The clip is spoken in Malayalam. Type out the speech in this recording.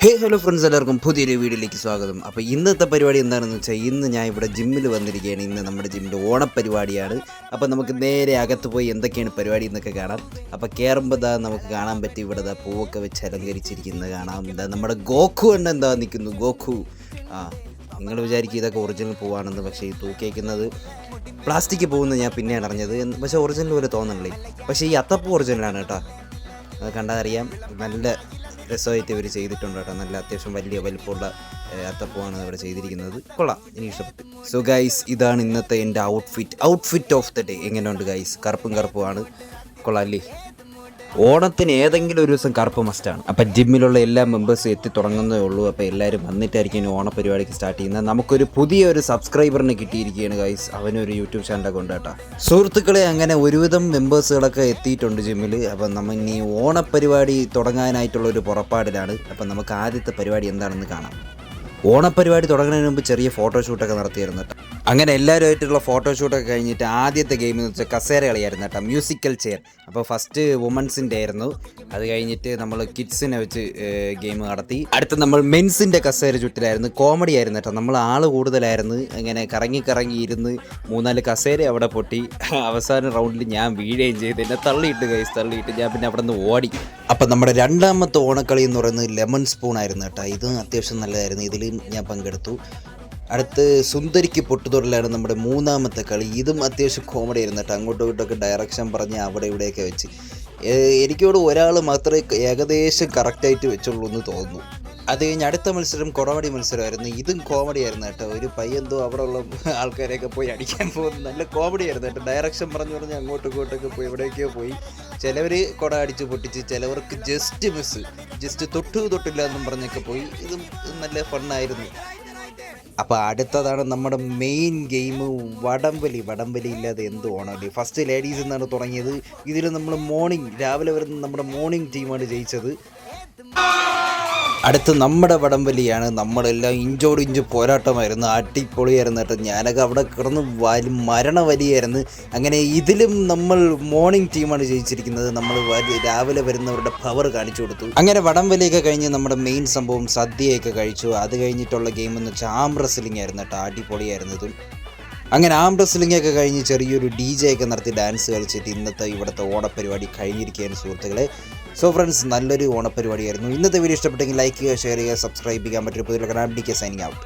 ഹലോ ഫ്രണ്ട്സ്, എല്ലാവർക്കും പുതിയൊരു വീഡിയോയിലേക്ക് സ്വാഗതം. അപ്പോൾ ഇന്നത്തെ പരിപാടി എന്താണെന്ന് വെച്ചാൽ, ഇന്ന് ഞാൻ ഇവിടെ ജിമ്മിൽ വന്നിരിക്കുകയാണ്. ഇന്ന് നമ്മുടെ ജിമ്മിൻ്റെ ഓണപ്പരിപാടിയാണ്. അപ്പോൾ നമുക്ക് നേരെ അകത്ത് പോയി എന്തൊക്കെയാണ് പരിപാടി എന്നൊക്കെ കാണാം. അപ്പോൾ കയറുമ്പോൾ നമുക്ക് കാണാൻ പറ്റും, ഇവിടെ പൂവൊക്കെ വെച്ച് അലങ്കരിച്ചിരിക്കുന്നത് കാണാം. നമ്മുടെ ഗോക്കു എന്താ നിൽക്കുന്നു, ഗോക്കു. നിങ്ങൾ വിചാരിക്കും ഇതൊക്കെ ഒറിജിനൽ പൂവാണെന്ന്, പക്ഷേ ഈ തൂക്കിയേക്കുന്നത് പ്ലാസ്റ്റിക് പൂവെന്ന് ഞാൻ പിന്നെയാണ് അറിഞ്ഞത്. പക്ഷേ ഒറിജിനൽ പോലെ തോന്നണില്ലേ. പക്ഷേ ഈ അത്തപ്പൂ ഒറിജിനലാണ് കേട്ടോ. അത് കണ്ടാൽ അറിയാം. നല്ല രസമായിട്ട് ഇവർ ചെയ്തിട്ടുണ്ട് കേട്ടോ. നല്ല അത്യാവശ്യം വലിയ വലിപ്പമുള്ള അത്തപ്പൂവാണ് ഇവിടെ ചെയ്തിരിക്കുന്നത്. കൊള്ളാം, എനിക്ക് ഇഷ്ടപ്പെട്ടു. സോ ഗൈസ്, ഇതാണ് ഇന്നത്തെ എൻ്റെ ഔട്ട്ഫിറ്റ് ഓഫ് ദ ഡേ. എങ്ങനെയുണ്ട് ഗൈസ്? കറുപ്പുമാണ്. കൊള്ളാം അല്ലേ? ഓണത്തിന് ഏതെങ്കിലും ഒരു ദിവസം കറുപ്പ് മസ്റ്റാണ്. അപ്പം ജിമ്മിലുള്ള എല്ലാ മെമ്പേഴ്സും എത്തി തുടങ്ങുന്നതേ ഉള്ളൂ. അപ്പോൾ എല്ലാവരും വന്നിട്ടായിരിക്കും ഓണപരിപാടിക്ക് സ്റ്റാർട്ട് ചെയ്യുന്നത്. നമുക്കൊരു പുതിയൊരു സബ്സ്ക്രൈബറിന് കിട്ടിയിരിക്കുകയാണ് ഗൈസ്. അവനൊരു യൂട്യൂബ് ചാനലൊക്കെ ഉണ്ട് കേട്ടോ. സുഹൃത്തുക്കളെ, അങ്ങനെ ഒരുവിധം മെമ്പേഴ്സുകളൊക്കെ എത്തിയിട്ടുണ്ട് ജിമ്മിൽ. അപ്പം നമ്മൾ ഇനി ഓണപരിപാടി തുടങ്ങാനായിട്ടുള്ളൊരു പുറപ്പാടിലാണ്. അപ്പം നമുക്ക് ആദ്യത്തെ പരിപാടി എന്താണെന്ന് കാണാം. ഓണപ്പരിപാടി തുടങ്ങുന്നതിന് മുമ്പ് ചെറിയ ഫോട്ടോഷൂട്ടൊക്കെ നടത്തിയിരുന്നു കേട്ടോ. അങ്ങനെ എല്ലാവരുമായിട്ടുള്ള ഫോട്ടോഷൂട്ടൊക്കെ കഴിഞ്ഞിട്ട് ആദ്യത്തെ ഗെയിം എന്ന് വെച്ചാൽ കസേര കളിയായിരുന്നു കേട്ടോ, മ്യൂസിക്കൽ ചെയർ. അപ്പോൾ ഫസ്റ്റ് വുമൻസിൻ്റെ ആയിരുന്നു. അത് കഴിഞ്ഞിട്ട് നമ്മൾ കിഡ്സിനെ വെച്ച് ഗെയിം നടത്തി. അടുത്ത് നമ്മൾ മെൻസിൻ്റെ കസേര ചുറ്റിലായിരുന്നു. കോമഡി ആയിരുന്നു കേട്ടോ. നമ്മൾ ആൾ കൂടുതലായിരുന്നു. അങ്ങനെ കറങ്ങി ഇരുന്ന് 3-4 കസേര അവിടെ പൊട്ടി. അവസാന റൗണ്ടിൽ ഞാൻ വീഴുകയും ചെയ്ത്. എന്നെ തള്ളിയിട്ട് ഞാൻ പിന്നെ അവിടെ നിന്ന് ഓടി. അപ്പം നമ്മുടെ രണ്ടാമത്തെ ഓണക്കളി എന്ന് പറയുന്നത് ലെമൺ സ്പൂൺ ആയിരുന്നു കേട്ടോ. ഇതും അത്യാവശ്യം നല്ലതായിരുന്നു. ഇതിൽ ഞാൻ പങ്കെടുത്തു. അടുത്ത് സുന്ദരിക്ക് പൊട്ടുതൊടലാണ് നമ്മുടെ മൂന്നാമത്തെ കളി. ഇതും അത്യാവശ്യം കോമഡി ആയിരുന്നു കേട്ടോ. അങ്ങോട്ടും ഇങ്ങോട്ടൊക്കെ ഡയറക്ഷൻ പറഞ്ഞ് അവിടെ ഇവിടെയൊക്കെ വെച്ച് എനിക്കോട് ഒരാൾ മാത്രമേ ഏകദേശം കറക്റ്റായിട്ട് വെച്ചുള്ളൂ എന്ന് തോന്നുന്നു. അത് കഴിഞ്ഞ് അടുത്ത മത്സരം കൊടവടി മത്സരമായിരുന്നു. ഇതും കോമഡി ആയിരുന്നു കേട്ടോ. ഒരു പയ്യന്തോ അവിടെ ഉള്ള ആൾക്കാരെയൊക്കെ പോയി അടിക്കാൻ പോകുന്നത് നല്ല കോമഡി ആയിരുന്നു കേട്ടോ. ഡയറക്ഷൻ പറഞ്ഞ് അങ്ങോട്ടും ഇങ്ങോട്ടൊക്കെ പോയി എവിടെയൊക്കെയോ പോയി. ചിലവർ കുട അടിച്ച് പൊട്ടിച്ച്, ചിലവർക്ക് ജസ്റ്റ് തൊട്ടില്ല എന്നും പറഞ്ഞൊക്കെ പോയി. ഇതും നല്ല ഫണ്ണായിരുന്നു. അപ്പോൾ അടുത്തതാണ് നമ്മുടെ മെയിൻ ഗെയിം, വടംവലി ഇല്ലാതെ എന്ത് ഓണമല്ലേ. ഫസ്റ്റ് ലേഡീസ് എന്നാണ് തുടങ്ങിയത്. ഇതിൽ നമ്മൾ രാവിലെ വരുന്ന നമ്മുടെ മോർണിംഗ് ടീമാണ് ജയിച്ചത്. അടുത്ത് നമ്മുടെ വടംവലിയാണ്. നമ്മളെല്ലാം ഇഞ്ച് പോരാട്ടമായിരുന്നു. അടിപൊളിയായിരുന്നു കേട്ടോ. ഞാനൊക്കെ അവിടെ കിടന്ന് മരണവലിയായിരുന്നു. അങ്ങനെ ഇതിലും നമ്മൾ മോർണിംഗ് ടീമാണ് ജയിച്ചിരിക്കുന്നത്. നമ്മൾ രാവിലെ വരുന്നവരുടെ പവർ കാണിച്ചു കൊടുത്തു. അങ്ങനെ വടംവലിയൊക്കെ കഴിഞ്ഞ് നമ്മുടെ മെയിൻ സംഭവം സദ്യയൊക്കെ കഴിച്ചു. അത് കഴിഞ്ഞിട്ടുള്ള ഗെയിം എന്ന് വെച്ചാൽ ആം റെസ്ലിംഗ് ആയിരുന്നു കേട്ടോ. അടിപൊളിയായിരുന്നു ഇതും. അങ്ങനെ ആം റെസ്ലിംഗ് ഒക്കെ കഴിഞ്ഞ് ചെറിയൊരു DJ ഒക്കെ നടത്തി ഡാൻസ് കളിച്ചിട്ട് ഇന്നത്തെ ഇവിടുത്തെ ഓണപ്പരിപാടി കഴിഞ്ഞിരിക്കുകയാണ് സുഹൃത്തുക്കളെ. സോ ഫ്രണ്ട്സ്, നല്ലൊരു ഓണപ്പരിപാടിയായിരുന്നു. ഇന്നത്തെ വീഡിയോ ഇഷ്ടപ്പെട്ടെങ്കിൽ ലൈക്ക് ചെയ്യുക, ഷെയർ ചെയ്യുക, സബ്സ്ക്രൈബ് ചെയ്യാൻ പറ്റും. പുതിയ കനാഡിക്ക് സൈനിങ് ഔട്ട്.